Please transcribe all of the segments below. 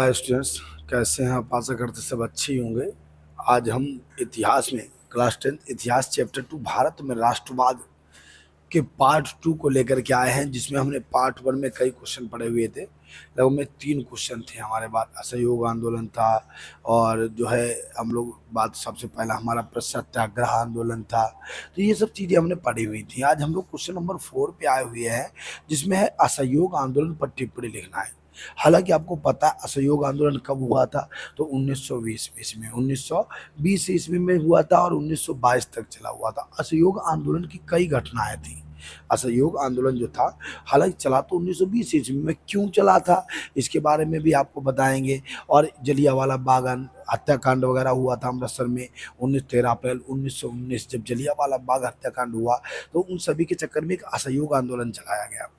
Hi students, कैसे हैं आप? आशा करते सब अच्छे ही होंगे। आज हम इतिहास में क्लास 10 इतिहास चैप्टर 2 भारत में राष्ट्रवाद के पार्ट 2 को लेकर के आए हैं, जिसमें हमने पार्ट 1 में कई क्वेश्चन पढ़े हुए थे। लगभग में 3 क्वेश्चन थे हमारे पास। असहयोग आंदोलन था, और जो है हम लोग बात सबसे पहला हमारा सत्याग्रह आंदोलन था। तो ये सब चीज़ें हमने पढ़ी हुई थी। आज हम लोग क्वेश्चन नंबर 4 पे आए हुए हैं, जिसमें है असहयोग आंदोलन पर टिप्पणी लिखना है। हालांकि आपको पता है असहयोग आंदोलन कब हुआ था, तो 1920 ईस्वी में 1920 ईस्वी में हुआ था और 1922 तक चला हुआ था। असहयोग आंदोलन की कई घटनाएं थी। असहयोग आंदोलन जो था, हालांकि चला तो 1920 ईस्वी में, क्यों चला था इसके बारे में भी आपको बताएंगे। और जलियांवाला बाग हत्याकांड वगैरह हुआ था अमृतसर में 13 अप्रैल 1919, जब जलियांवाला बाग हत्याकांड हुआ तो उन सभी के चक्कर में एक असहयोग आंदोलन चलाया गया।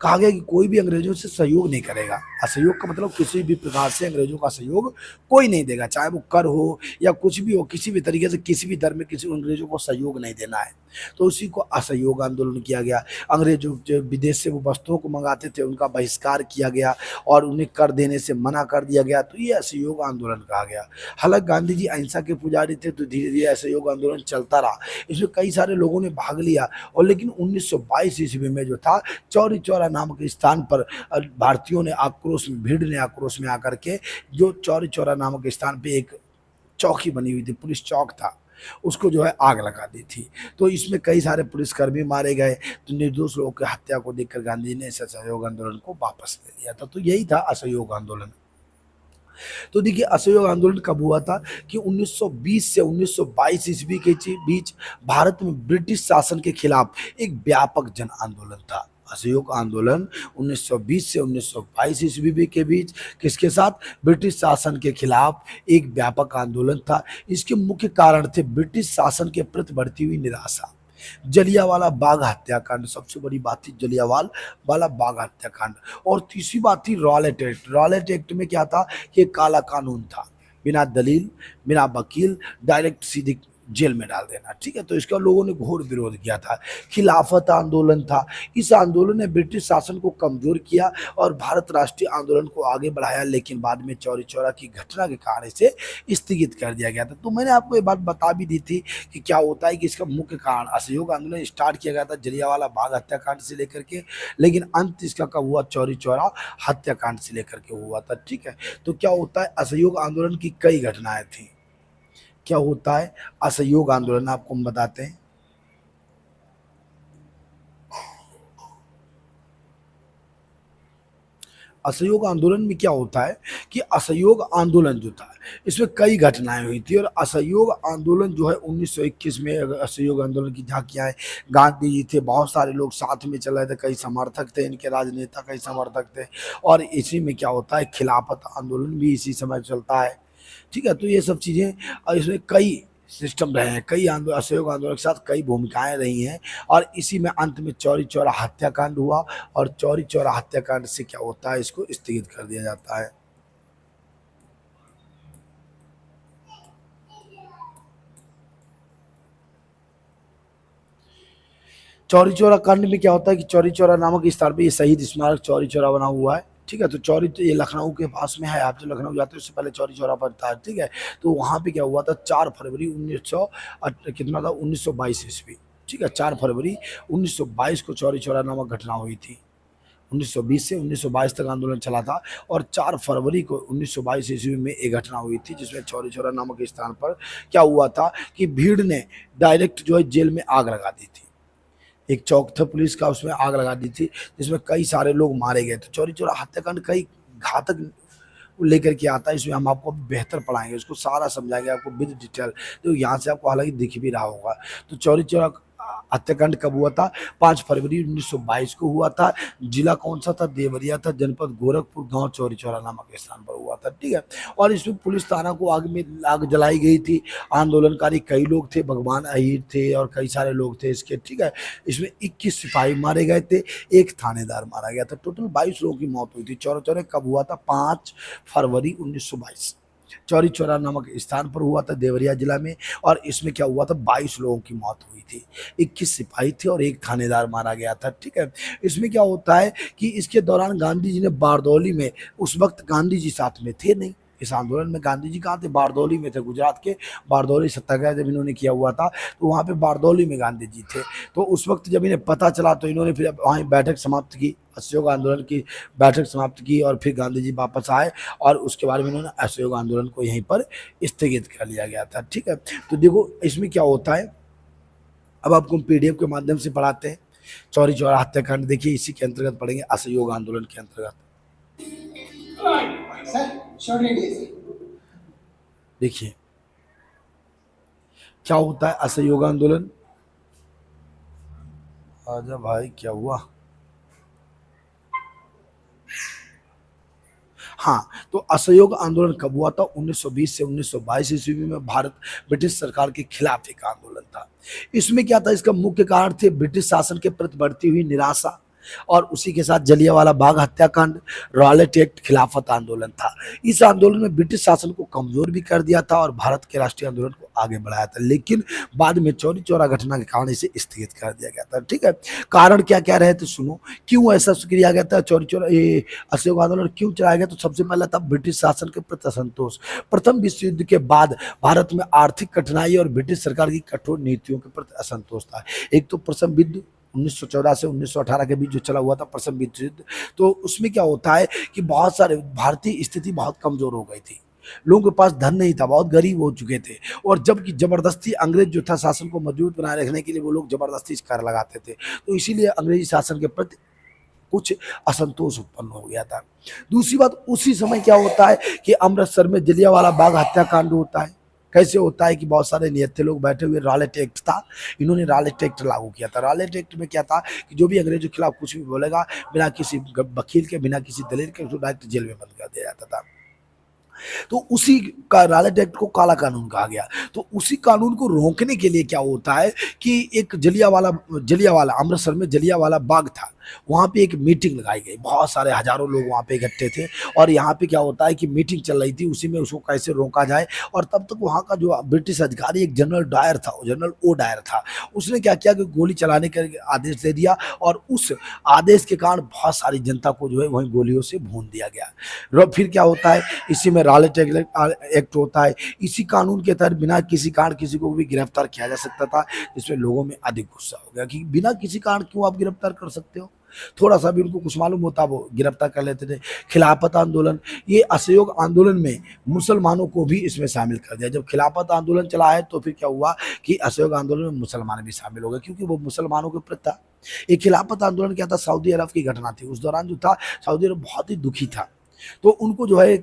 कहा गया कि कोई भी अंग्रेजों से सहयोग नहीं करेगा। असहयोग का मतलब किसी भी प्रकार से अंग्रेजों का सहयोग कोई नहीं देगा, चाहे वो कर हो या कुछ भी हो, किसी भी तरीके से किसी भी दर में किसी अंग्रेजों को सहयोग नहीं देना है। तो उसी को असहयोग आंदोलन किया गया। अंग्रेजों जो विदेश से वो वस्तुओं को मंगाते थे उनका बहिष्कार किया गया और उन्हें कर देने से मना कर दिया गया, तो ये असहयोग आंदोलन कहा गया। हालांकि गांधी जी अहिंसा के पुजारी थे, तो धीरे धीरे असहयोग आंदोलन चलता रहा। इसमें कई सारे लोगों ने भाग लिया, और लेकिन 1922 ईस्वी में जो था, चौरी चौरा नामक स्थान पर भारतीयों ने आक्रोश में, भीड़ ने आक्रोश में आकर के, जो चौरी चौरा नामक स्थान पे एक चौकी बनी हुई थी, पुलिस चौक था, उसको जो है आग लगा दी थी। तो इसमें कई सारे पुलिसकर्मी मारे गए। तो निर्दोष लोगों की हत्या को देखकर गांधी जी ने इस असहयोग आंदोलन को वापस ले लिया था। तो यही था असहयोग आंदोलन। तो देखिए असहयोग आंदोलन कब हुआ था कि 1920 से 1922 ईस्वी के बीच भारत में ब्रिटिश शासन के खिलाफ एक व्यापक जन आंदोलन था। असहयोग आंदोलन 1920 से 1922 ईस्वी के बीच किसके साथ? ब्रिटिश शासन के खिलाफ एक व्यापक आंदोलन था। इसके मुख्य कारण थे ब्रिटिश शासन के प्रति बढ़ती हुई निराशा, जलियांवाला बाग हत्याकांड, सबसे बड़ी बात थी जलियांवाला बाग हत्याकांड। और तीसरी बात थी रॉलेट एक्ट। रॉलेट एक्ट में क्या था कि काला कानून था, बिना दलील, बिना वकील, डायरेक्ट सीधे जेल में डाल देना। ठीक है, तो इसका लोगों ने घोर विरोध किया था। खिलाफत आंदोलन था। इस आंदोलन ने ब्रिटिश शासन को कमजोर किया और भारत राष्ट्रीय आंदोलन को आगे बढ़ाया, लेकिन बाद में चौरी चौरा की घटना के कारण इसे स्थगित कर दिया गया था। तो मैंने आपको ये बात बता भी दी थी कि क्या होता है कि इसका मुख्य कारण असहयोग आंदोलन स्टार्ट किया गया था जलियांवाला बाग हत्याकांड से लेकर के, लेकिन अंत इसका कब हुआ? चौरी चौरा हत्याकांड से लेकर के हुआ था। ठीक है, तो क्या होता है, असहयोग आंदोलन की कई घटनाएं थी। क्या होता है असहयोग आंदोलन, आपको हम बताते हैं। असहयोग आंदोलन में क्या होता है कि असहयोग आंदोलन जो था, इसमें कई घटनाएं हुई थी। और असहयोग आंदोलन जो है 1921 में असहयोग आंदोलन की झांकियां हैं। गांधी जी थे, बहुत सारे लोग साथ में चल रहे थे, कई समर्थक थे इनके, राजनेता कई समर्थक थे। और इसी में क्या होता है, खिलाफत आंदोलन भी इसी समय चलता है। ठीक है, तो ये सब चीज़ें, और इसमें कई सिस्टम रहे हैं, कई असहयोग आंदोलन के साथ कई भूमिकाएं रही हैं। और इसी में अंत में चौरी चौरा हत्याकांड हुआ, और चौरी चौरा हत्याकांड से क्या होता है, इसको स्थगित कर दिया जाता है। चौरी चौरा कांड में क्या होता है कि चौरी चौरा नामक स्थान पे ये शहीद स्मारक चौरी चौरा बना हुआ है। ठीक है, तो चौरी, तो ये लखनऊ के पास में है। आप जो लखनऊ जाते हैं उससे पहले चौरी चौरा पड़ता है। ठीक है, तो वहाँ पे क्या हुआ था, 4 फरवरी 1900 कितना था, 1922 ईस्वी। ठीक है, 4 फरवरी 1922 को चौरी चौरा नामक घटना हुई थी। 1920 से 1922 तक आंदोलन चला था, और 4 फरवरी को 1922 ईस्वी में एक घटना हुई थी, जिसमें चौरी चौरा नामक स्थान पर क्या हुआ था कि भीड़ ने डायरेक्ट जो है जेल में आग लगा दी थी। एक चौक था पुलिस का, उसमें आग लगा दी थी, जिसमें कई सारे लोग मारे गए थे। चौरी चौरा हत्याकांड कई घातक लेकर के आता है, इसमें हम आपको बेहतर पढ़ाएंगे, उसको सारा समझाएंगे आपको विद डिटेल। तो यहाँ से आपको हालांकि दिख भी रहा होगा। तो चौरी चौरा हत्याकांड कब हुआ था? 5 फरवरी 1922 को हुआ था। जिला कौन सा था? देवरिया था। जनपद गोरखपुर, गांव चौरी चौरा नामक स्थान पर हुआ था। ठीक है, और इसमें पुलिस थाना को आग में आग जलाई गई थी। आंदोलनकारी कई लोग थे, भगवान अहीर थे और कई सारे लोग थे इसके। ठीक है, इसमें 21 सिपाही मारे गए थे, एक थानेदार मारा गया था। टोटल 22 लोगों की मौत हुई थी। चौरा चौरा कब हुआ था? 5 फरवरी 1922। चौरी चौरा नामक स्थान पर हुआ था, देवरिया जिला में। और इसमें क्या हुआ था, 22 लोगों की मौत हुई थी, 21 सिपाही थे और एक थानेदार मारा गया था। ठीक है, इसमें क्या होता है कि इसके दौरान गांधी जी ने बारदौली में, उस वक्त गांधी जी साथ में थे नहीं, इस आंदोलन में गांधी जी कहाँ थे, बारदौली में थे, गुजरात के बारदौली सत्याग्रह जब इन्होंने किया हुआ था तो वहाँ पे बारदौली में गांधी जी थे। तो उस वक्त जब इन्हें पता चला तो इन्होंने फिर वहाँ बैठक समाप्त की, असहयोग आंदोलन की बैठक समाप्त की, और फिर गांधी जी वापस आए और उसके बाद में इन्होंने असहयोग आंदोलन को यहीं पर स्थगित कर लिया गया था। ठीक है, तो देखो इसमें क्या होता है, अब आपको हम पीडीएफ के माध्यम से पढ़ाते हैं। चौरी चौरा हत्याकांड देखिए, इसी के अंतर्गत पढ़ेंगे, असहयोग आंदोलन के अंतर्गत। देखिए क्या होता है असहयोग आंदोलन। आजा भाई, क्या हुआ। हाँ, तो असहयोग आंदोलन कब हुआ था, 1920 से 1922 ईस्वी में भारत ब्रिटिश सरकार के खिलाफ एक आंदोलन था। इसमें क्या था, इसका मुख्य कारण थे ब्रिटिश शासन के प्रति बढ़ती हुई निराशा, और उसी के साथ जलियांवाला बाग हत्याकांड, रॉलेट एक्ट खिलाफत आंदोलन था। इस आंदोलन में ब्रिटिश शासन को कमजोर भी कर दिया था और भारत के राष्ट्रीय आंदोलन को आगे बढ़ाया था, लेकिन बाद में चौरी चौरा घटना के कारण इसे स्थगित कर दिया गया था। ठीक है, कारण क्या क्या रहे थे सुनो, क्यों ऐसा किया गया था, चौरी चौरा ये असहयोग आंदोलन क्यों चलाया गया। तो सबसे पहला था ब्रिटिश शासन के प्रति असंतोष। प्रथम विश्व युद्ध के बाद भारत में आर्थिक कठिनाई और ब्रिटिश सरकार की कठोर नीतियों के प्रति असंतोष था। एक तो प्रथम युद्ध 1914 से 1918 के बीच जो चला हुआ था प्रथम विश्व युद्ध, तो उसमें क्या होता है कि बहुत सारे भारतीय स्थिति बहुत कमजोर हो गई थी, लोगों के पास धन नहीं था, बहुत गरीब हो चुके थे, और जबकि जबरदस्ती अंग्रेज जो था शासन को मजबूत बनाए रखने के लिए वो लोग जबरदस्ती कर लगाते थे, तो इसीलिए अंग्रेजी शासन के प्रति कुछ असंतोष उत्पन्न हो गया था। दूसरी बात, उसी समय क्या होता है कि अमृतसर में जलियांवाला बाग हत्याकांड होता है। कैसे होता है कि बहुत सारे निहत्थे लोग बैठे हुए, रॉलेट एक्ट था, इन्होंने रॉलेट एक्ट लागू किया था। रॉलेट एक्ट में क्या था कि जो भी अंग्रेजों के खिलाफ कुछ भी बोलेगा, बिना किसी वकील के, बिना किसी दलील के, उसको डायरेक्ट जेल में बंद कर दिया जाता था। तो उसी का रॉलेट एक्ट को काला कानून कहा गया। तो उसी कानून को रोकने के लिए क्या होता है कि एक जलियांवाला अमृतसर में जलियांवाला बाग था, वहाँ पे एक मीटिंग लगाई गई, बहुत सारे हजारों लोग वहाँ पे इकट्ठे थे, और यहाँ पे क्या होता है कि मीटिंग चल रही थी, उसी में उसको कैसे रोका जाए। और तब तक वहाँ का जो ब्रिटिश अधिकारी, एक जनरल डायर था, जनरल ओ डायर था, उसने क्या किया कि गोली चलाने का आदेश दे दिया, और उस आदेश के कारण बहुत सारी जनता को जो है वहीं गोलियों से भून दिया गया। फिर क्या होता है, इसी में रॉलेट एक्ट होता है। इसी कानून के तहत बिना किसी कारण किसी को भी गिरफ्तार किया जा सकता था, जिसमें लोगों में अधिक गुस्सा हो गया कि बिना किसी कारण क्यों आप गिरफ्तार कर सकते हो, थोड़ा सा भी उनको कुछ मालूम होता वो गिरफ्तार कर लेते थे। खिलाफत आंदोलन, ये असहयोग आंदोलन में मुसलमानों को भी इसमें शामिल कर दिया। जब खिलाफत आंदोलन चला है तो फिर क्या हुआ कि असहयोग आंदोलन में मुसलमान भी शामिल हो गए, क्योंकि वो मुसलमानों के प्रति था। ये खिलाफत आंदोलन क्या था, सऊदी अरब की घटना थी, उस दौरान जो था सऊदी अरब बहुत ही दुखी था, तो उनको जो है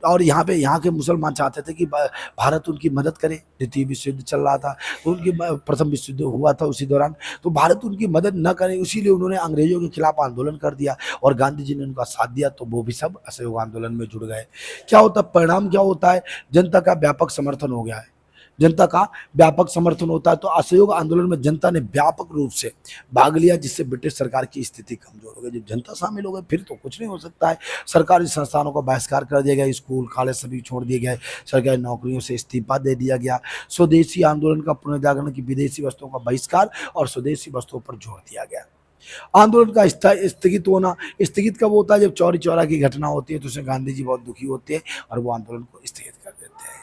और यहाँ के मुसलमान चाहते थे कि भारत उनकी मदद करे। द्वितीय विश्व युद्ध चल रहा था, तो उनकी प्रथम विश्व युद्ध हुआ था उसी दौरान, तो भारत उनकी मदद न करे, इसीलिए उन्होंने अंग्रेजों के खिलाफ आंदोलन कर दिया, और गांधी जी ने उनका साथ दिया, तो वो भी सब असहयोग आंदोलन में जुड़ गए। क्या होता है परिणाम, क्या होता है, जनता का व्यापक समर्थन हो गया है, जनता का व्यापक समर्थन होता है। तो असहयोग आंदोलन में जनता ने व्यापक रूप से भाग लिया, जिससे ब्रिटिश सरकार की स्थिति कमजोर हो गई। जब जनता शामिल हो गई फिर तो कुछ नहीं हो सकता है, सरकारी संस्थानों का बहिष्कार कर दिया गया, स्कूल कॉलेज सभी छोड़ दिए गए, सरकारी नौकरियों से इस्तीफा दे दिया गया, स्वदेशी आंदोलन का पुनर्जागरण की विदेशी वस्तुओं का बहिष्कार और स्वदेशी वस्तुओं पर जोर दिया गया। आंदोलन का स्थगित होना, स्थगित कब होता है, जब चौरी चौरा की घटना होती है, तो उसमें गांधी जी बहुत दुखी होते हैं और वो आंदोलन को स्थगित कर देते हैं।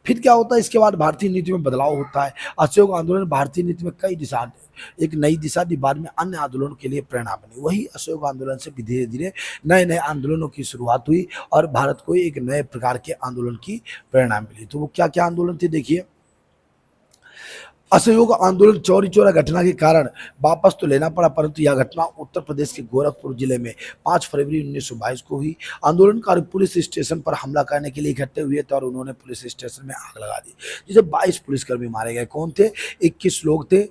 फिर क्या होता है, इसके बाद भारतीय नीति में बदलाव होता है। असहयोग आंदोलन भारतीय नीति में कई दिशा, एक नई दिशा दी, बाद में अन्य आंदोलनों के लिए प्रेरणा बनी। वही असहयोग आंदोलन से धीरे धीरे नए नए आंदोलनों की शुरुआत हुई और भारत को एक नए प्रकार के आंदोलन की प्रेरणा मिली। तो वो क्या क्या आंदोलन थे देखिए। असहयोग आंदोलन चौरी चौरा घटना के कारण वापस तो लेना पड़ा, परंतु यह घटना उत्तर प्रदेश के गोरखपुर जिले में 5 फरवरी 1922 को हुई। आंदोलनकारी पुलिस स्टेशन पर हमला करने के लिए इकट्ठे हुए थे और उन्होंने पुलिस स्टेशन में आग लगा दी, जिसे 22 पुलिसकर्मी मारे गए। कौन थे, 21 लोग थे,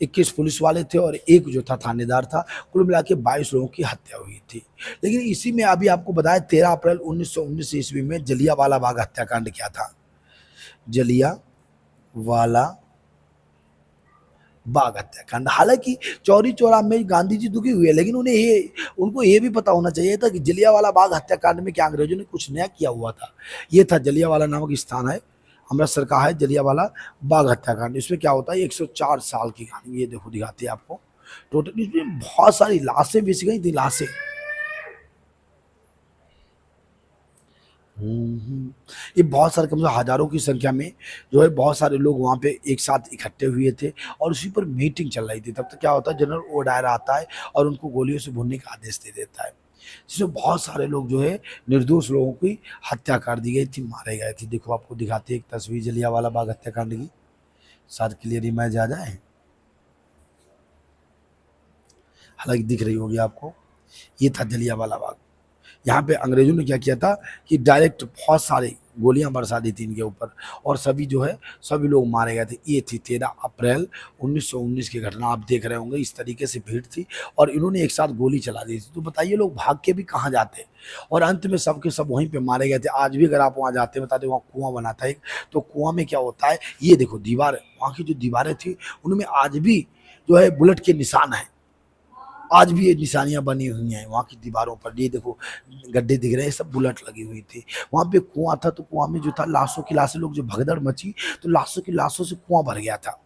21 पुलिस वाले थे और एक जो था थानेदार था। कुल मिला के 22 लोगों की हत्या हुई थी। लेकिन इसी में अभी आपको बताया 13 अप्रैल 1919 ईस्वी में जलियांवाला बाग हत्याकांड क्या था। जलियांवाला बाघ हत्याकांड। हालांकि चौरी चौरा में गांधी जी दुखी हुए, लेकिन उनको ये भी पता होना चाहिए था कि जलियांवाला बाग हत्याकांड में क्या अंग्रेजों ने कुछ नया किया हुआ था। ये था जलियांवाला नामक स्थान है, अमृतसर का है जलियांवाला बाग हत्याकांड। इसमें क्या होता है, 104 साल की कहानी, ये देखो दिखाती है आपको। टोटल इसमें बहुत सारी लाशें बिछ गई थी, लाशें। ये बहुत सारे, कम से कम हजारों की संख्या में जो है बहुत सारे लोग वहाँ पे एक साथ इकट्ठे हुए थे और उसी पर मीटिंग चल रही थी। तब तक क्या होता है, जनरल ओडायर आता है और उनको गोलियों से भूनने का आदेश दे देता है, जिसमें बहुत सारे लोग जो है निर्दोष लोगों की हत्या कर दी गई थी, मारे गए थे। देखो आपको दिखाते हैं एक तस्वीर जलियांवाला बाग हत्याकांड की, शायद क्लियर इमेज आ जाए, हालांकि दिख रही होगी आपको। ये था जलियांवाला बाग। यहाँ पे अंग्रेजों ने क्या किया था कि डायरेक्ट बहुत सारे गोलियां बरसा दी थी इनके ऊपर और सभी जो है सभी लोग मारे गए थे। ये थी 13 अप्रैल 1919 की घटना, आप देख रहे होंगे इस तरीके से भीड़ थी और इन्होंने एक साथ गोली चला दी थी। तो बताइए लोग भाग के भी कहाँ जाते, और अंत में सबके सब वहीं पे मारे गए थे। आज भी अगर आप वहाँ जाते हैं, बताते वहाँ कुआं बना था एक, तो कुआं में क्या होता है, ये देखो दीवार, वहाँ की जो दीवारें थी उनमें आज भी जो है बुलेट के निशान है, आज भी ये निशानियां बनी हुई हैं वहाँ की दीवारों पर। ये देखो गड्ढे दिख रहे हैं, सब बुलेट लगी हुई थी। वहाँ पे कुआं था, तो कुआं में जो था लाशों की लाशें, लोग जो भगदड़ मची तो लाशों की लाशों से कुआं भर गया था।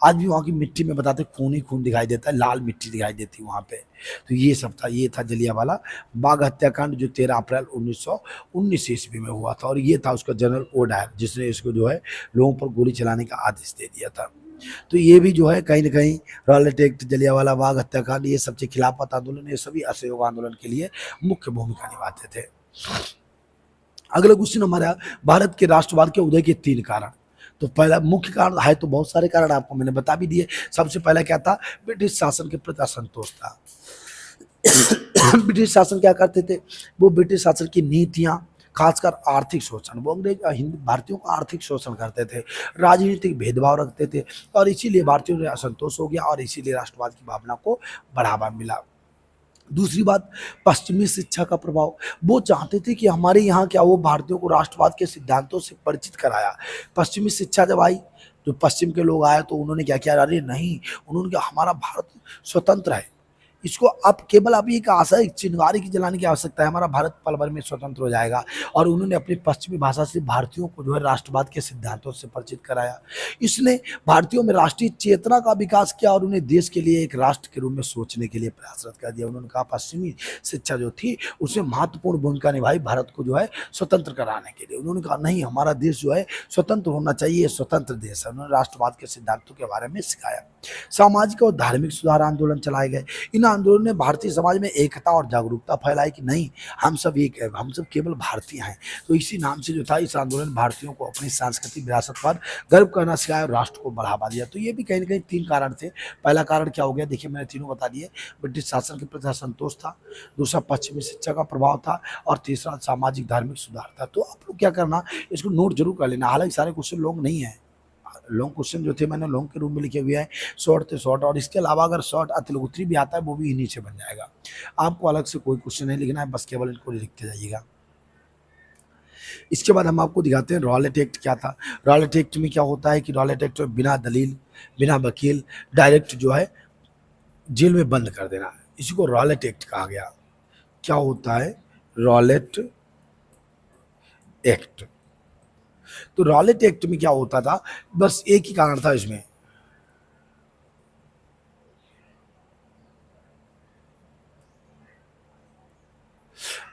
आज भी वहाँ की मिट्टी में बताते खून ही खून दिखाई देता है, लाल मिट्टी दिखाई देती है वहाँ पे। तो ये सब था, ये था जलियांवाला बाग हत्याकांड जो 13 अप्रैल 1919 ईस्वी में हुआ था। और ये था उसका जनरल ओडायर, जिसने इसको जो है लोगों पर गोली चलाने का आदेश दे दिया था। तो ये भी जो है कहीं ना कहीं रॉलेट एक्ट, जलियांवाला बाग हत्याकांड, ये सबसे खिलाफत आंदोलन, ये सभी असहयोग आंदोलन के लिए मुख्य भूमिका निभाते थे। अगला क्वेश्चन हमारा, भारत के राष्ट्रवाद के उदय के 3 कारण। तो पहला मुख्य कारण है, तो बहुत सारे कारण आपको मैंने बता भी दिए। सबसे पहला क्या था, ब्रिटिश शासन के प्रति असंतोष था। ब्रिटिश शासन क्या करते थे, वो ब्रिटिश शासन की नीतियां, खासकर आर्थिक शोषण, वो अंग्रेज हिंदू भारतीयों का आर्थिक शोषण करते थे, राजनीतिक भेदभाव रखते थे, और इसीलिए भारतीयों ने असंतोष हो गया और इसीलिए राष्ट्रवाद की भावना को बढ़ावा मिला। दूसरी बात, पश्चिमी शिक्षा का प्रभाव। वो चाहते थे कि हमारे यहाँ क्या, वो भारतीयों को राष्ट्रवाद के सिद्धांतों से परिचित कराया। पश्चिमी शिक्षा जब आई, जो पश्चिम के लोग आए, तो उन्होंने क्या किया, अरे नहीं, उन्होंने कहा हमारा भारत स्वतंत्र है, इसको अब केवल अभी एक आशा, एक चिंगारी की जलाने की आवश्यकता है, हमारा भारत पल भर में स्वतंत्र हो जाएगा। और उन्होंने अपनी पश्चिमी भाषा से भारतीयों को जो है राष्ट्रवाद के सिद्धांतों से परिचित कराया। इसने भारतीयों में राष्ट्रीय चेतना का विकास किया और उन्हें देश के लिए एक राष्ट्र के रूप में सोचने के लिए प्रयासरत कर दिया। उन्होंने कहा पश्चिमी शिक्षा जो थी उसमें महत्वपूर्ण भूमिका निभाई भारत को जो है स्वतंत्र कराने के लिए। उन्होंने कहा नहीं, हमारा देश जो है स्वतंत्र होना चाहिए, स्वतंत्र देश है। उन्होंने राष्ट्रवाद के सिद्धांतों के बारे में सिखाया। सामाजिक और धार्मिक सुधार आंदोलन चलाए गए। इन आंदोलन ने भारतीय समाज में एकता और जागरूकता फैलाई कि नहीं, हम सब एक है, हम सब केवल भारतीय हैं। तो इसी नाम से जो था इस आंदोलन ने भारतीयों को अपनी सांस्कृतिक विरासत पर गर्व करना सिखाया और राष्ट्र को बढ़ावा दिया। तो ये भी कहीं ना कहीं 3 कारण थे। पहला कारण क्या हो गया, देखिए मैंने तीनों बता दिए। ब्रिटिश शासन के प्रति असंतोष था, दूसरा पश्चिमी शिक्षा का प्रभाव था, और तीसरा सामाजिक धार्मिक सुधार था। तो आप लोग क्या करना, इसको नोट जरूर कर लेना। हालांकि सारे क्वेश्चन लॉन्ग नहीं है, लॉन्ग क्वेश्चन जो थे मैंने लॉन्ग के रूप में लिखे हुए हैं, शॉर्ट थे शॉर्ट, और इसके अलावा अगर शॉर्ट अतिलघुत्री भी आता है वो भी इन्हीं से बन जाएगा। आपको अलग से कोई क्वेश्चन नहीं लिखना है, बस केवल इनको लिखते जाइएगा। इसके बाद हम आपको दिखाते हैं रॉलेट एक्ट क्या था। रॉलेट एक्ट में क्या होता है कि रॉलेट एक्ट में बिना दलील, बिना वकील, डायरेक्ट जो है जेल में बंद कर देना, इसी को रॉलेट एक्ट कहा गया। क्या होता है रॉलेट एक्ट, तो रॉलेट एक्ट में क्या होता था, बस एक ही कारण था इसमें,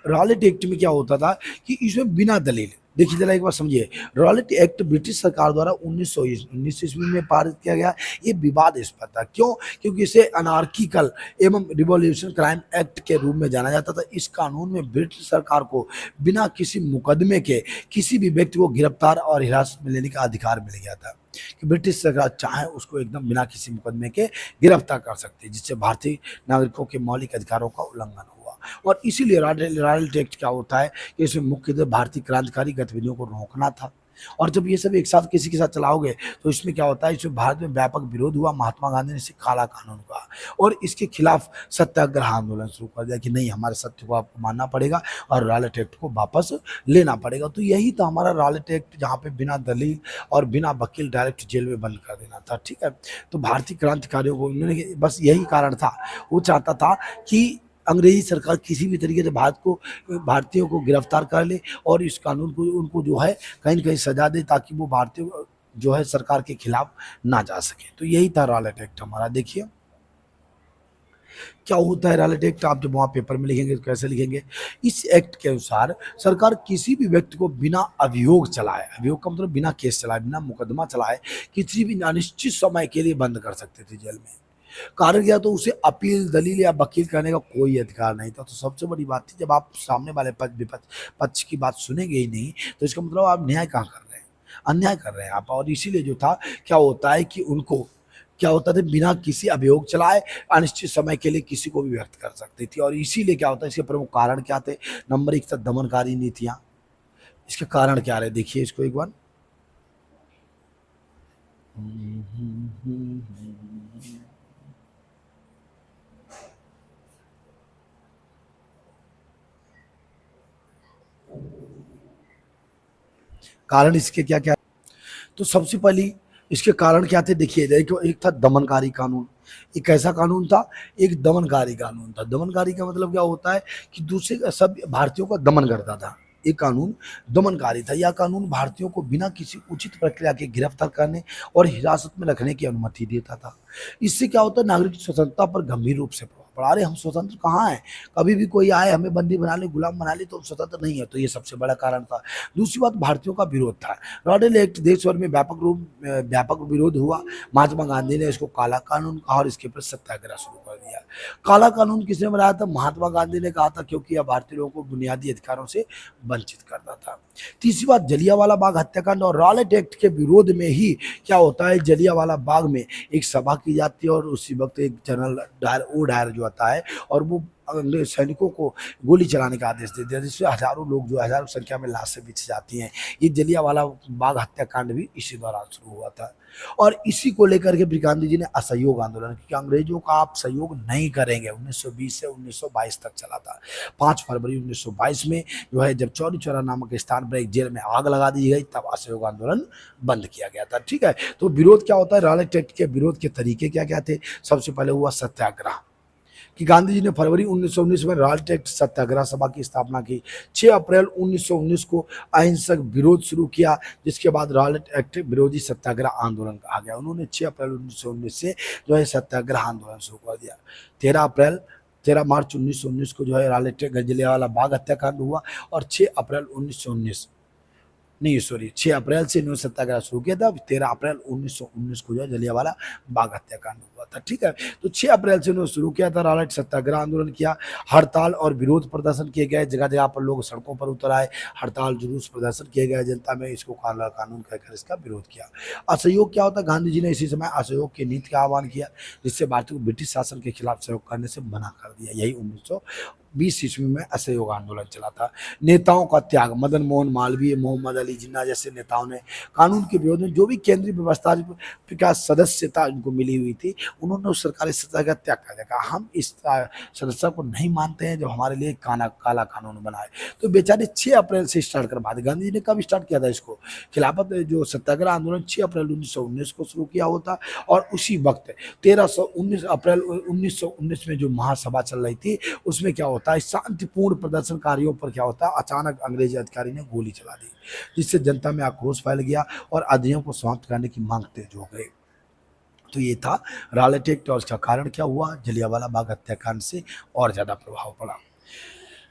रॉलेट एक्ट में क्या होता था कि इसमें बिना दलील, देखिए जरा एक बार समझिए, रॉलेट एक्ट ब्रिटिश सरकार द्वारा 1919 ईस्वी में पारित किया गया। ये विवादास्पद था, क्यों, क्योंकि इसे अनार्किकल एवं रिवॉल्यूशन क्राइम एक्ट के रूप में जाना जाता था। इस कानून में ब्रिटिश सरकार को बिना किसी मुकदमे के किसी भी व्यक्ति को गिरफ्तार और हिरासत में लेने का अधिकार मिल गया था, कि ब्रिटिश सरकार चाहे उसको एकदम बिना किसी मुकदमे के गिरफ्तार कर सकती है, जिससे भारतीय नागरिकों के मौलिक अधिकारों का उल्लंघन हुआ। और इसीलिए रॉलेट एक्ट क्या होता है कि इसमें मुख्यतः भारतीय क्रांतिकारी गतिविधियों को रोकना था, और जब ये सब एक साथ किसी के साथ चलाओगे तो इसमें क्या होता है, इसमें भारत में व्यापक विरोध हुआ। महात्मा गांधी ने इसे काला कानून कहा और इसके खिलाफ सत्याग्रह आंदोलन शुरू कर दिया कि नहीं, हमारे सत्य को आपको मानना पड़ेगा और रॉलेट एक्ट को वापस लेना पड़ेगा। तो यही था हमारा रॉलेट एक्ट, जहाँ पे बिना दलील और बिना वकील डायरेक्ट जेल में बंद कर देना था। ठीक है, तो भारतीय क्रांतिकारियों को उन्होंने बस यही कारण था, वो चाहता था कि अंग्रेजी सरकार किसी भी तरीके से भारतीयों को गिरफ्तार कर ले और इस कानून को उनको जो है कहीं न कहीं सजा दे, ताकि वो भारतीय जो है सरकार के खिलाफ ना जा सके। तो यही था रॉलेट एक्ट हमारा। देखिए क्या होता है रॉलेट एक्ट, आप जब वहाँ पेपर में लिखेंगे तो कैसे लिखेंगे, इस एक्ट के अनुसार सरकार किसी भी व्यक्ति को बिना अभियोग चलाए, अभियोग का मतलब बिना केस चलाए, बिना मुकदमा चलाए, किसी भी अनिश्चित समय के लिए बंद कर सकते थे जेल में। कारण क्या, तो उसे अपील, दलील या वकील करने का कोई अधिकार नहीं था। तो सबसे बड़ी बात थी, जब आप सामने वाले पक्ष की बात सुनेंगे ही नहीं तो इसका मतलब आप न्याय कहाँ कर रहे हैं, अन्याय कर रहे हैं आप। और इसीलिए जो था, क्या होता है कि उनको क्या होता था, बिना किसी अभियोग चलाए अनिश्चित समय के लिए किसी को भी व्यक्त कर सकती थी। और इसीलिए क्या होता है, इसके प्रमुख कारण क्या थे, नंबर एक था दमनकारी नीतियाँ। इसके कारण क्या रहे, देखिए इसको एक बार। कारण इसके क्या क्या, तो सबसे पहली इसके कारण क्या थे, देखिए देखो, एक था दमनकारी कानून। एक ऐसा कानून था, एक दमनकारी कानून था। दमनकारी का मतलब क्या होता है कि दूसरे सब भारतीयों का दमन करता था। एक कानून दमनकारी था। यह कानून भारतीयों को बिना किसी उचित प्रक्रिया के गिरफ्तार करने और हिरासत में रखने की अनुमति देता था। इससे क्या होता है, नागरिक की स्वतंत्रता पर गंभीर रूप से प्रभाव पड़ा। अरे हम स्वतंत्र कहाँ हैं, कभी भी कोई आए हमें बंदी बना ले, गुलाम बना ले, तो हम स्वतंत्र नहीं है। तो ये सबसे बड़ा कारण था। दूसरी बात, भारतीयों का विरोध था। रॉलेट एक्ट देश भर में व्यापक विरोध हुआ। महात्मा गांधी ने इसको काला कानून कहा और इसके ऊपर सत्याग्रह शुरू कर दिया। काला कानून किसने बनाया था, महात्मा गांधी ने कहा था, क्योंकि यह भारतीय लोगों को बुनियादी अधिकारों से वंचित करता था। तीसरी बात, जलियांवाला बाग हत्याकांड और रॉलेट एक्ट के विरोध में ही क्या होता है, जलियांवाला बाग में एक सभा की जाती है और उसी वक्त एक जनरल डायर जो आता है और वो अंग्रेज सैनिकों को गोली चलाने का आदेश देते हैं, जिससे हजारों लोग जो हजारों संख्या में लाशें बिछ जाती हैं। ये जलियांवाला बाग हत्याकांड भी इसी दौरान शुरू हुआ था। और इसी को लेकर के फिर गांधी जी ने असहयोग आंदोलन किया। अंग्रेजों का आप सहयोग नहीं करेंगे 1920 से 1922 तक चला था। 5 फरवरी 1922 में जो है, जब चौरी चौरा नामक स्थान पर एक जेल में आग लगा दी गई, तब असहयोग आंदोलन बंद किया गया था। ठीक है, तो विरोध क्या होता है, रॉलेट एक्ट के विरोध के तरीके क्या क्या थे। सबसे पहले हुआ सत्याग्रह, कि गांधी जी ने फरवरी 1919 में रॉलेट एक्ट सत्याग्रह सभा की स्थापना की। 6 अप्रैल 1919 को अहिंसक विरोध शुरू किया, जिसके बाद रॉलेट एक्ट विरोधी सत्याग्रह आंदोलन कहा गया। उन्होंने 6 अप्रैल 1919 से जो है सत्याग्रह आंदोलन शुरू कर दिया। 13 मार्च 1919 को जो है रॉलेट जलियांवाला बाग हत्याकांड हुआ और 6 अप्रैल से इन्होंने सत्याग्रह शुरू किया था। 13 अप्रैल 1919 को जो है जलियांवाला बाग हत्याकांड हुआ था। ठीक है, तो 6 अप्रैल से उन्होंने शुरू किया था, रॉलेट सत्याग्रह आंदोलन किया। हड़ताल और विरोध प्रदर्शन किए गए, जगह जगह पर लोग सड़कों पर उतर आए, हड़ताल जुलूस प्रदर्शन किए गए, जनता में इसको काला कानून कहकर इसका विरोध किया। असहयोग क्या होता है, गांधी जी ने इसी समय असहयोग की नीति का आह्वान किया, जिससे भारतीय को ब्रिटिश शासन के खिलाफ सहयोग करने से मना कर दिया। यही 1920 ईस्वी में असहयोग आंदोलन चला था। नेताओं का त्याग, मदन मोहन मालवीय, मोहम्मद अली जिन्ना जैसे नेताओं ने कानून के विरोध में, जो भी केंद्रीय व्यवस्था का सदस्यता उनको मिली हुई थी, उन्होंने उस सरकारी सत्ता का त्याग कर दिया। हम इस सदस्यता को नहीं मानते हैं जो हमारे लिए काला कानून बनाए। तो बेचारे 6 अप्रैल से स्टार्ट कर पाते। गांधी जी ने कब स्टार्ट किया था इसको, खिलाफत जो सत्याग्रह आंदोलन 6 अप्रैल 1919 को शुरू किया होता और उसी वक्त 19 अप्रैल 1919 में जो महासभा चल रही थी, उसमें क्या होता है, शांतिपूर्ण प्रदर्शनकारियों पर क्या होता है, अचानक अंग्रेजी अधिकारी ने गोली चला दी, जिससे जनता में आक्रोश फैल गया और अधिनियम को समाप्त करने की मांग तेज हो गई। तो ये था रॉलेट एक्ट और इसका कारण क्या हुआ, जलियांवाला बाग हत्याकांड से और ज्यादा प्रभाव पड़ा।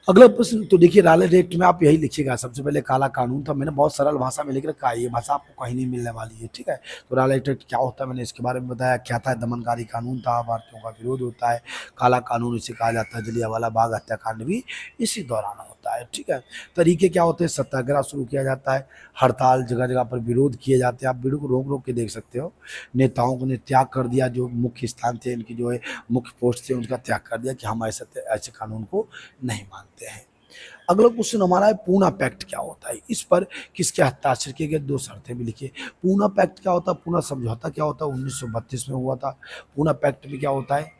अगला प्रश्न, तो देखिए रॉलेट एक्ट में आप यही लिखिएगा, सबसे पहले काला कानून था। मैंने बहुत सरल भाषा में लिख रखा है, ये भाषा आपको कहीं नहीं मिलने वाली है। ठीक है, तो रॉलेट एक्ट क्या होता है, मैंने इसके बारे में बताया। क्या था, दमनकारी कानून था, भारतीयों का विरोध होता है। काला कानून इसे कहा जाता है। जलियांवाला बाग हत्याकांड भी इसी दौरान होता है। ठीक है, तरीके क्या होते हैं, सत्याग्रह शुरू किया जाता है, हड़ताल, जगह जगह पर विरोध किए जाते हैं। आप वीडियो को रोक रोक के देख सकते हो। नेताओं ने त्याग कर दिया, जो मुख्य स्थान थे, इनकी जो है मुख्य पोस्ट थे, उनका त्याग कर दिया कि हम ऐसे कानून को नहीं मानते हैं। अगला क्वेश्चन हमारा है पूना पैक्ट क्या होता है। इस पर किसके हस्ताक्षर किए गए, 2 शर्तें भी लिखिए। पूना पैक्ट क्या होता है, पूना समझौता क्या होता है, 1932 में हुआ था। पूना पैक्ट में क्या होता है,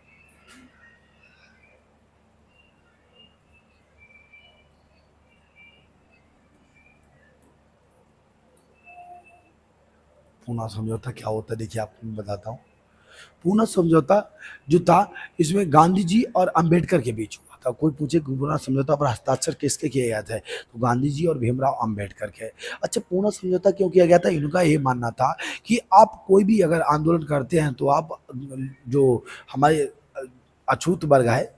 पूना समझौता क्या होता है, देखिए आपको मैं बताता हूँ। पूना समझौता जो था, इसमें गांधी जी और अंबेडकर के बीच हुआ था। कोई पूछे पूना समझौता पर हस्ताक्षर किसके किए गए थे, तो गांधी जी और भीमराव अंबेडकर के। अच्छा, पूना समझौता क्यों किया गया था, इनका ये मानना था कि आप कोई भी अगर आंदोलन करते हैं तो आप जो हमारे अछूत वर्ग है,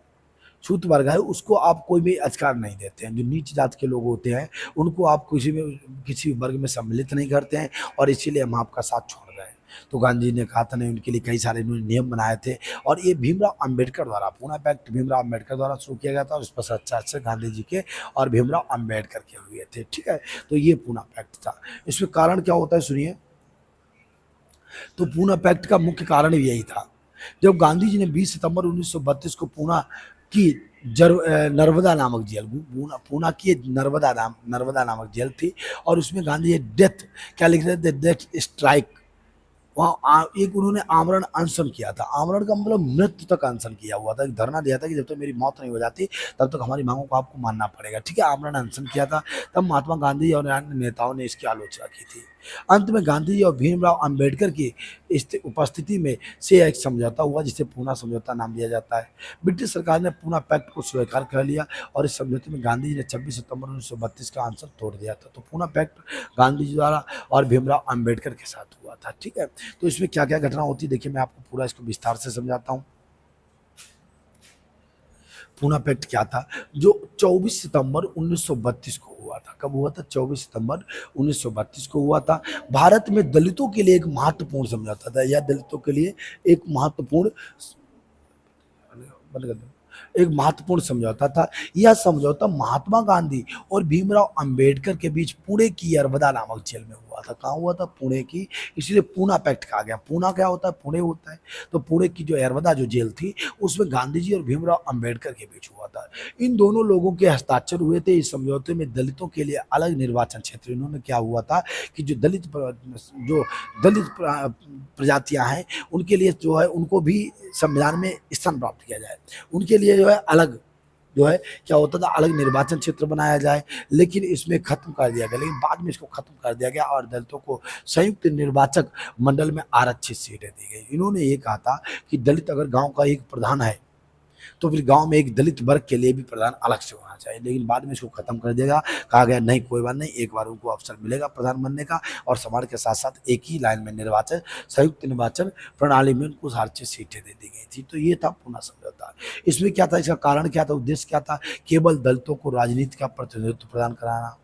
छूत वर्ग है, उसको आप कोई भी अधिकार नहीं देते हैं। जो नीच जात के लोग होते हैं उनको आप किसी वर्ग में सम्मिलित नहीं करते हैं, और इसीलिए हम आपका साथ छोड़ रहे हैं। तो गांधी जी ने कहा था, नहीं, उनके लिए कई सारे इन्होंने नियम बनाए थे, और ये भीमराव अंबेडकर द्वारा, पूना पैक्ट भीमराव अंबेडकर द्वारा शुरू किया गया था, और इस पर हस्ताक्षर गांधी जी के और भीमराव अंबेडकर के हुए थे। ठीक है, तो ये पूना पैक्ट था। इसमें कारण क्या होता है सुनिए। तो पूना पैक्ट का मुख्य कारण भी यही था। जब गांधी जी ने 20 सितंबर 1932 को पूना की नर्मदा नामक जेल, पूना की नर्मदा नामक जेल थी, और उसमें गांधी जी डेथ क्या लिख रहे थे, डेथ स्ट्राइक, वहाँ एक उन्होंने आमरण अनशन किया था। आमरण का मतलब मृत्यु तक अनशन किया हुआ था, एक धरना दिया था कि जब तक मेरी मौत नहीं हो जाती तब तक हमारी मांगों को आपको मानना पड़ेगा। ठीक है, आमरण अनशन किया था। तब महात्मा गांधी और अन्य नेताओं ने इसकी आलोचना की थी। अंत में गांधी जी और भीमराव अंबेडकर की उपस्थिति में से एक समझौता हुआ, जिसे पूना समझौता नाम दिया जाता है। ब्रिटिश सरकार ने पूना पैक्ट को स्वीकार कर लिया, और इस समझौते में गांधी जी ने 26 सितंबर 1932 का अनशन तोड़ दिया था। तो पूना पैक्ट गांधी जी द्वारा और भीमराव अंबेडकर के साथ हुआ था। ठीक है, तो इसमें क्या क्या घटना होती है, देखिए मैं आपको पूरा इसको विस्तार से समझाता हूँ। पूना पैक्ट क्या था, जो 24 सितंबर 1932 को हुआ था। कब हुआ था, 24 सितंबर 1932 को हुआ था। भारत में दलितों के लिए एक महत्वपूर्ण समझौता था, या दलितों के लिए एक महत्वपूर्ण, बंद कर दो, एक महत्वपूर्ण समझौता था। यह समझौता महात्मा गांधी और भीमराव अंबेडकर के बीच पुणे की यरवदा नामक जेल में हुआ था। कहाँ हुआ था, पुणे की, इसलिए पूना पैक्ट कहा गया। पूना क्या होता है, पुणे होता है। तो पुणे की जो यरवदा जो जेल थी, उसमें गांधी जी और भीमराव अंबेडकर के बीच हुआ था। इन दोनों लोगों के हस्ताक्षर हुए थे। इस समझौते में दलितों के लिए अलग निर्वाचन क्षेत्र, इन्होंने क्या हुआ था कि जो दलित प्रजातियां हैं, उनके लिए जो है, उनको भी संविधान में स्थान प्राप्त किया जाए। उनके लिए जो है अलग, जो है क्या होता था, अलग निर्वाचन क्षेत्र बनाया जाए। लेकिन इसमें खत्म कर दिया गया, लेकिन बाद में इसको खत्म कर दिया गया, और दलितों को संयुक्त निर्वाचक मंडल में आरक्षित सीटें दी गई। इन्होंने ये कहा था कि दलित अगर गांव का एक प्रधान है, तो फिर गांव में एक दलित वर्ग के लिए भी प्रधान अलग से होना चाहिए। लेकिन बाद में इसको खत्म कर देगा, कहा गया नहीं, कोई बात नहीं, एक बार उनको अवसर मिलेगा प्रधान बनने का, और समाज के साथ साथ एक ही लाइन में निर्वाचन, संयुक्त निर्वाचन प्रणाली में उनको सारी सीटें दे दी गई थी। तो ये था पूना समझौता। इसमें क्या था, इसका कारण क्या था, उद्देश्य क्या था, केवल दलितों को राजनीति का प्रतिनिधित्व प्रदान कराना,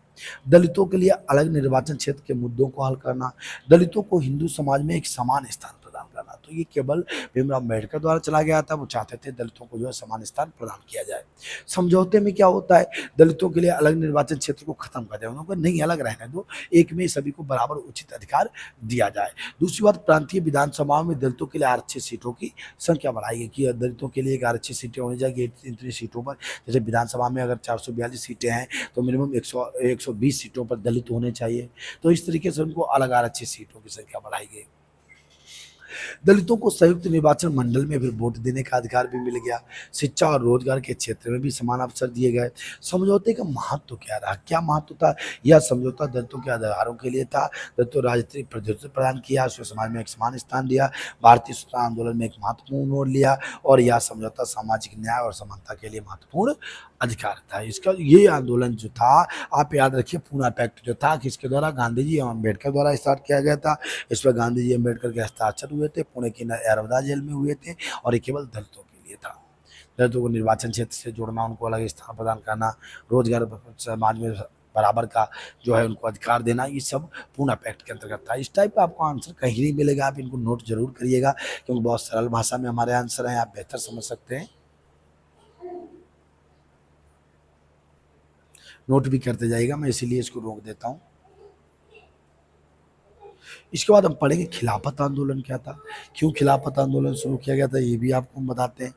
दलितों के लिए अलग निर्वाचन क्षेत्र के मुद्दों को हल करना, दलितों को हिंदू समाज में एक समान स्थान प्रदान करना। तो ये केवल भीमराव अम्बेडकर द्वारा चला गया था। वो चाहते थे दलितों को जो है समान स्थान प्रदान किया जाए। समझौते में क्या होता है, दलितों के लिए अलग निर्वाचन क्षेत्र को खत्म कर दिया, उनको नहीं अलग रहने दो, एक में सभी को बराबर उचित अधिकार दिया जाए। दूसरी बात, प्रांतीय विधानसभाओं में दलितों के लिए आरक्षित सीटों की संख्या बढ़ाई गई कि दलितों के लिए एक आरक्षित सीटें होनी चाहिए इतनी सीटों पर। जैसे विधानसभा में अगर 442 सीटें हैं, तो मिनिमम 120 सीटों पर दलित होने चाहिए। तो इस तरीके से उनको अलग आरक्षित सीटों की संख्या बढ़ाई गई। दलितों को संयुक्त निर्वाचन मंडल में फिर वोट देने का अधिकार भी मिल गया। शिक्षा और रोजगार के क्षेत्र में भी समान अवसर दिए गए। समझौते का महत्व क्या रहा, क्या महत्व था, यह समझौता दलितों के अधिकारों के लिए था। दलितों राजनीतिक प्रतिनिधित्व प्रदान किया, उसमें समाज में एक समान स्थान दिया, भारतीय स्वतंत्रता आंदोलन में एक महत्वपूर्ण मोड़ लिया, और यह समझौता सामाजिक न्याय और समानता के लिए महत्वपूर्ण अधिकार था। इसका ये आंदोलन जो था, आप याद रखिए, पूना पैक्ट जो था, किसके द्वारा, गांधी जी एवं अम्बेडकर द्वारा स्टार्ट किया गया था। इस पर गांधी जी अम्बेडकर के हस्ताक्षर हुए थे, पुणे की यरवदा जेल में हुए थे, और ये केवल दलितों के लिए था। दलितों को निर्वाचन क्षेत्र से जोड़ना, उनको अलग स्थान प्रदान करना, रोजगार समाज में बराबर का जो है उनको अधिकार देना, ये सब पूना पैक्ट के अंतर्गत था। इस टाइप का आपको आंसर कहीं नहीं मिलेगा, आप इनको नोट जरूर करिएगा, क्योंकि बहुत सरल भाषा में हमारे आंसर हैं, आप बेहतर समझ सकते हैं। नोट भी करते जाइएगा, मैं इसीलिए इसको रोक देता हूँ। इसके बाद हम पढ़ेंगे खिलाफत आंदोलन क्या था, क्यों खिलाफत आंदोलन शुरू किया गया था, ये भी आपको हम बताते हैं।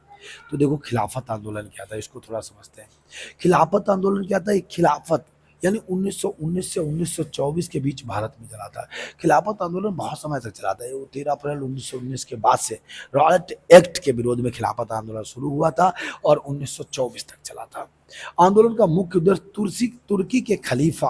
तो देखो, खिलाफत आंदोलन क्या था, इसको थोड़ा समझते हैं। खिलाफत आंदोलन क्या था? एक खिलाफत यानी 1919 से 1924 के बीच भारत में चला था। खिलाफत आंदोलन बहुत समय तक चला था। ये 13 अप्रैल 1919 के बाद से रॉयट एक्ट के विरोध में खिलाफत आंदोलन शुरू हुआ था और 1924 तक चला था। आंदोलन का मुख्य उद्देश्य तुर्की के खलीफा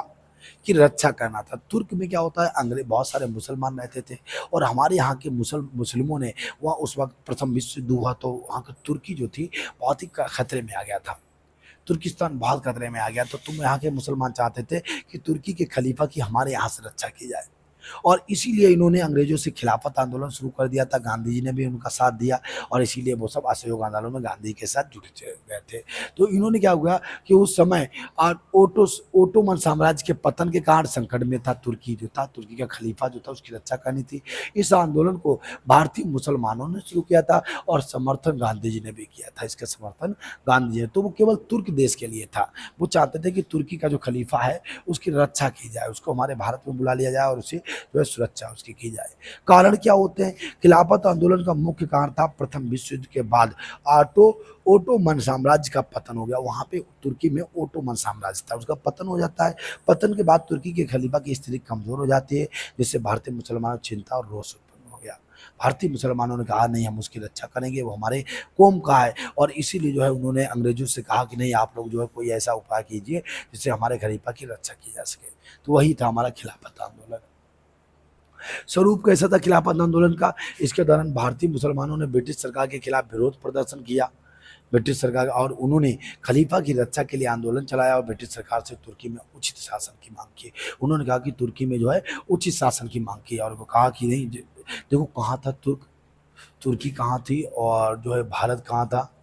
की रक्षा करना था। तुर्क में क्या होता है, अंग्रेज बहुत सारे मुसलमान रहते थे और हमारे यहाँ के मुस्लिमों ने वहाँ उस वक्त प्रथम विश्व युद्ध हुआ तो वहाँ की तुर्की जो थी बहुत ही खतरे में आ गया था। तुर्किस्तान बहुत खतरे में आ गया तो तुम यहाँ के मुसलमान चाहते थे कि तुर्की के खलीफा की हमारे यहाँ से रक्षा की जाए और इसीलिए इन्होंने अंग्रेजों से खिलाफत आंदोलन शुरू कर दिया था। गांधी जी ने भी उनका साथ दिया और इसीलिए वो सब असहयोग आंदोलन में गांधी के साथ जुड़े गए थे। तो इन्होंने क्या हुआ कि उस समय ओटोमन साम्राज्य के पतन के कारण संकट में था तुर्की जो था, तुर्की का खलीफा जो था उसकी रक्षा करनी थी। इस आंदोलन को भारतीय मुसलमानों ने शुरू किया था और समर्थन गांधी जी ने भी किया था। इसका समर्थन गांधी जी ने, तो वो केवल तुर्क देश के लिए था। वो चाहते थे कि तुर्की का जो खलीफा है उसकी रक्षा की जाए, उसको हमारे भारत में बुला लिया जाए और उसे जो है सुरक्षा उसकी की जाए। कारण क्या होते हैं? खिलाफत आंदोलन का मुख्य कारण था प्रथम विश्व युद्ध के बाद ओटोमन साम्राज्य का पतन हो गया। वहां पे तुर्की में ओटोमन साम्राज्य था, उसका पतन हो जाता है। पतन के बाद तुर्की के खलीफा की स्थिति कमजोर हो जाती है, जिससे भारतीय मुसलमानों को चिंता और रोष उत्पन्न हो गया। भारतीय मुसलमानों ने कहा नहीं, हम उसकी रक्षा करेंगे, वो हमारे कौम का है और इसीलिए जो है उन्होंने अंग्रेजों से कहा कि नहीं, आप लोग जो है कोई ऐसा उपाय कीजिए जिससे हमारे खलीफा की रक्षा की जा सके। तो वही था हमारा खिलाफत आंदोलन। स्वरूप कैसा था खिलाफत आंदोलन का? इसके दौरान भारतीय मुसलमानों ने ब्रिटिश सरकार के खिलाफ विरोध प्रदर्शन किया, ब्रिटिश सरकार, और उन्होंने खलीफा की रक्षा के लिए आंदोलन चलाया और ब्रिटिश सरकार से तुर्की में उचित शासन की मांग की। उन्होंने कहा कि तुर्की में जो है उचित शासन की मांग की और वो कहा कि नहीं, देखो कहाँ था तुर्की कहाँ थी और जो है भारत कहाँ था।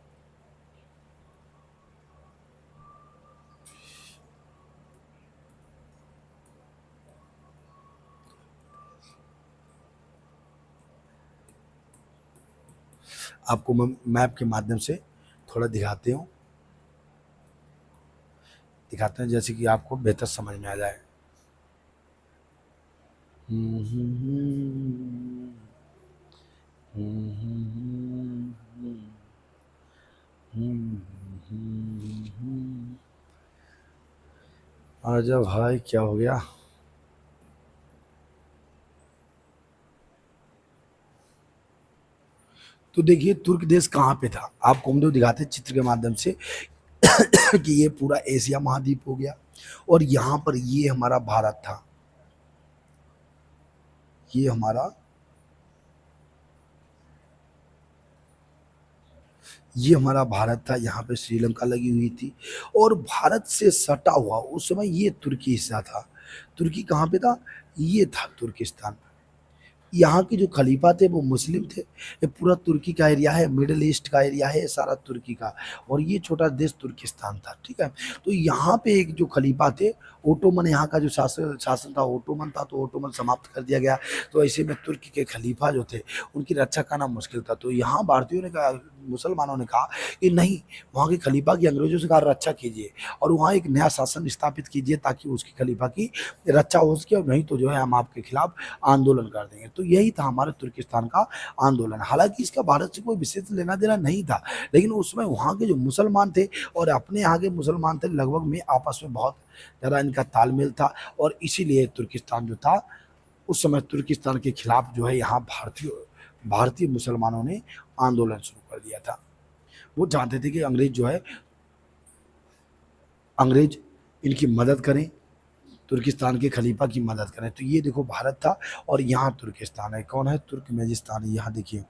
आपको मैं मैप के माध्यम से थोड़ा दिखाते हैं जैसे कि आपको बेहतर समझ में आ जाए। आजा भाई, क्या हो गया? तो देखिए तुर्क देश कहाँ पे था, आपको हम लोग दिखाते हैं चित्र के माध्यम से कि ये पूरा एशिया महाद्वीप हो गया और यहाँ पर ये हमारा भारत था, ये हमारा भारत था। यहाँ पे श्रीलंका लगी हुई थी और भारत से सटा हुआ उस समय ये तुर्की हिस्सा था। तुर्की कहाँ पे था? ये था तुर्किस्तान। यहाँ के जो खलीफा थे वो मुस्लिम थे। ये पूरा तुर्की का एरिया है, मिडिल ईस्ट का एरिया है सारा तुर्की का, और ये छोटा देश तुर्किस्तान था। ठीक है, तो यहाँ पे एक जो खलीफा थे ओटोमन, यहाँ का जो शासन था ओटोमन था, तो ओटोमन समाप्त कर दिया गया। तो ऐसे में तुर्की के खलीफा जो थे उनकी रक्षा करना मुश्किल था। तो यहाँ भारतीयों ने कहा, मुसलमानों ने कहा कि नहीं, वहाँ के खलीफा की अंग्रेजों से कहा रक्षा कीजिए और वहाँ एक नया शासन स्थापित कीजिए ताकि उसकी खलीफा की रक्षा हो सके, और नहीं तो जो है हम आपके खिलाफ आंदोलन कर देंगे। तो यही था हमारे तुर्किस्तान का आंदोलन। हालांकि इसका भारत से कोई विशेष लेना देना नहीं था, लेकिन उसमें वहाँ के जो मुसलमान थे और अपने यहाँ के मुसलमान थे, लगभग में आपस में बहुत ज़्यादा इनका तालमेल था और इसीलिए तुर्किस्तान जो था उस समय तुर्किस्तान के खिलाफ जो है यहाँ भारतीय मुसलमानों ने आंदोलन शुरू कर दिया था। वो चाहते थे कि अंग्रेज इनकी मदद करें, तुर्किस्तान के खलीफा की मदद करें। तो ये देखो भारत था और यहाँ तुर्किस्तान है। कौन है? तुर्कमेनिस्तान। यहाँ देखिए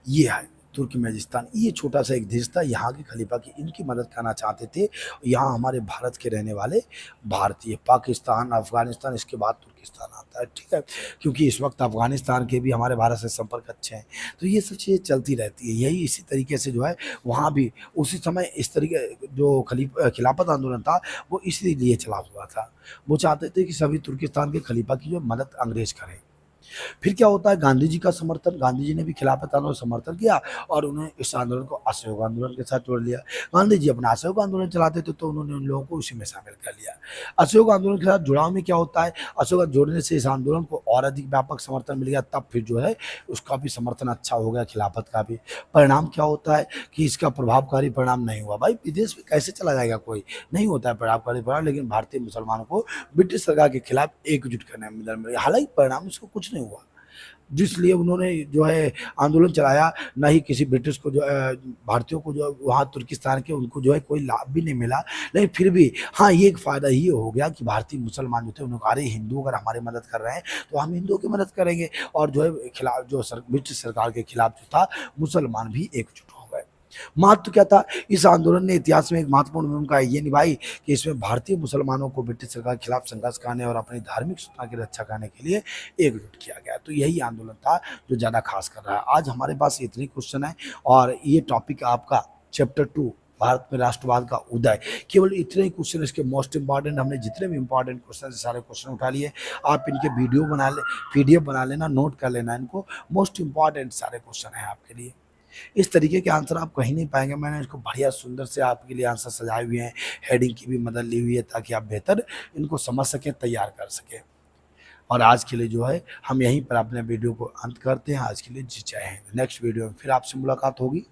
ये है तुर्कमेनिस्तान। ये छोटा सा एक देश था, यहाँ के खलीफा की इनकी मदद करना चाहते थे। यहाँ हमारे भारत के रहने वाले भारतीय, पाकिस्तान, अफगानिस्तान, इसके बाद तुर्किस्तान आता है। ठीक है, क्योंकि इस वक्त अफगानिस्तान के भी हमारे भारत से संपर्क अच्छे हैं, तो ये सब चीज़ें चलती रहती है। यही इसी तरीके से जो है वहाँ भी उसी समय इस तरीके जो खिलाफत आंदोलन था वो इसीलिए चला हुआ था। वो चाहते थे कि सभी तुर्किस्तान के खलीफा की जो मदद अंग्रेज करें। फिर क्या होता है, गांधी जी का समर्थन, गांधी जी ने भी खिलाफत आंदोलन समर्थन किया और उन्हें इस आंदोलन को असहयोग आंदोलन के साथ जोड़ लिया। गांधी जी अपना असहयोग आंदोलन चलाते थे तो उन्होंने उन लोगों को उसी में शामिल कर लिया। असहयोग आंदोलन के साथ जुड़ाव में क्या होता है, असहयोग जोड़ने से इस आंदोलन को और अधिक व्यापक समर्थन मिल गया, तब फिर जो है उसका भी समर्थन अच्छा हो गया, खिलाफत का भी। परिणाम क्या होता है कि इसका प्रभावकारी परिणाम नहीं हुआ। भाई विदेश में कैसे चला जाएगा, कोई नहीं होता है प्रभावकारी परिणाम, लेकिन भारतीय मुसलमानों को ब्रिटिश सरकार के खिलाफ एकजुट करने में मदद मिली। हालांकि परिणाम इसको कुछ नहीं हुआ, जिसलिए उन्होंने जो है आंदोलन चलाया, ना ही किसी ब्रिटिश को जो भारतीयों को जो वहाँ तुर्किस्तान के उनको जो है कोई लाभ भी नहीं मिला। लेकिन फिर भी हाँ, ये एक फ़ायदा ये हो गया कि भारतीय मुसलमान जो थे उन्होंने कहा, अरे हिंदू अगर हमारी मदद कर रहे हैं तो हम हिंदुओं की मदद करेंगे, और जो है खिलाफ जो ब्रिटिश सरकार के खिलाफ जो था मुसलमान भी एकजुट हो गए। महत्व क्या था, इस आंदोलन ने इतिहास में एक महत्वपूर्ण भूमिका ये निभाई कि इसमें भारतीय मुसलमानों को ब्रिटिश सरकार के खिलाफ संघर्ष करने और अपनी धार्मिक स्वतंत्रता की रक्षा करने के लिए एकजुट किया गया। तो यही आंदोलन था जो ज़्यादा खास कर रहा है। आज हमारे पास इतने क्वेश्चन है और ये टॉपिक आपका चैप्टर 2 भारत में राष्ट्रवाद का उदय, केवल इतने ही क्वेश्चन इसके मोस्ट इंपॉर्टेंट, हमने जितने भी इंपॉर्टेंट क्वेश्चन सारे क्वेश्चन उठा लिए। आप इनके वीडियो बना ले, पीडीएफ बना लेना, नोट कर लेना इनको, मोस्ट इंपॉर्टेंट सारे क्वेश्चन हैं आपके लिए। इस तरीके के आंसर आप कहीं नहीं पाएंगे। मैंने इसको बढ़िया सुंदर से आपके लिए आंसर सजाए हुए हैं, हेडिंग की भी मदद ली हुई है ताकि आप बेहतर इनको समझ सकें, तैयार कर सकें। और आज के लिए जो है हम यहीं पर अपने वीडियो को अंत करते हैं। आज के लिए जी जय हिंद। नेक्स्ट वीडियो में फिर आपसे मुलाकात होगी।